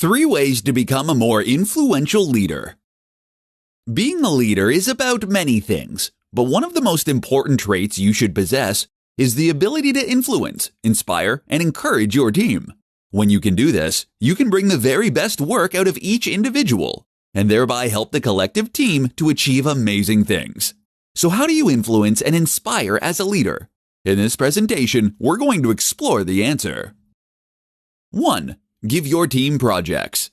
3 ways to become a more influential leader. Being a leader is about many things, but one of the most important traits you should possess is the ability to influence, inspire, and encourage your team. When you can do this, you can bring the very best work out of each individual, and thereby help the collective team to achieve amazing things. So how do you influence and inspire as a leader? In this presentation, we're going to explore the answer. 1. Give your team projects.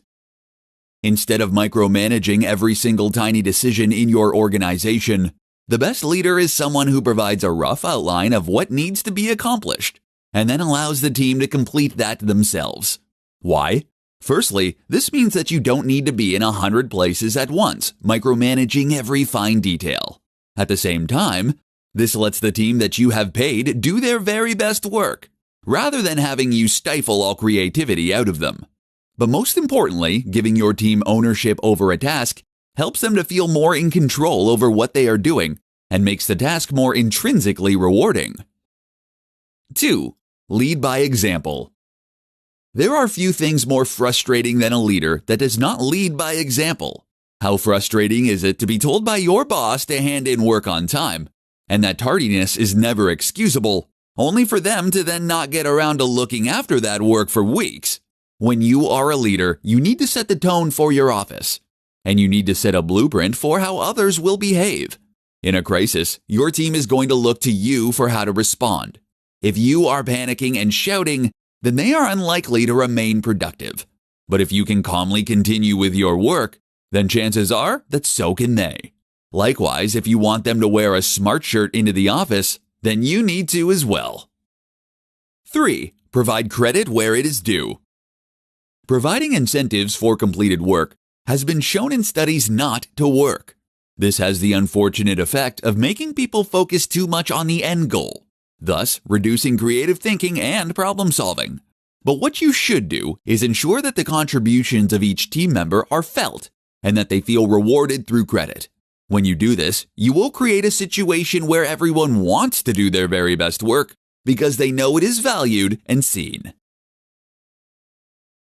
Instead of micromanaging every single tiny decision in your organization, the best leader is someone who provides a rough outline of what needs to be accomplished, and then allows the team to complete that themselves. Why? Firstly, this means that you don't need to be in 100 places at once, micromanaging every fine detail. At the same time, this lets the team that you have paid do their very best work, rather than having you stifle all creativity out of them. But most importantly, giving your team ownership over a task helps them to feel more in control over what they are doing and makes the task more intrinsically rewarding. 2. Lead by example. There are few things more frustrating than a leader that does not lead by example. How frustrating is it to be told by your boss to hand in work on time, and that tardiness is never excusable, only for them to then not get around to looking after that work for weeks? When you are a leader, you need to set the tone for your office, and you need to set a blueprint for how others will behave. In a crisis, your team is going to look to you for how to respond. If you are panicking and shouting, then they are unlikely to remain productive. But if you can calmly continue with your work, then chances are that so can they. Likewise, if you want them to wear a smart shirt into the office, then you need to as well. 3. Provide credit where it is due. Providing incentives for completed work has been shown in studies not to work. This has the unfortunate effect of making people focus too much on the end goal, thus reducing creative thinking and problem solving. But what you should do is ensure that the contributions of each team member are felt and that they feel rewarded through credit. When you do this, you will create a situation where everyone wants to do their very best work because they know it is valued and seen.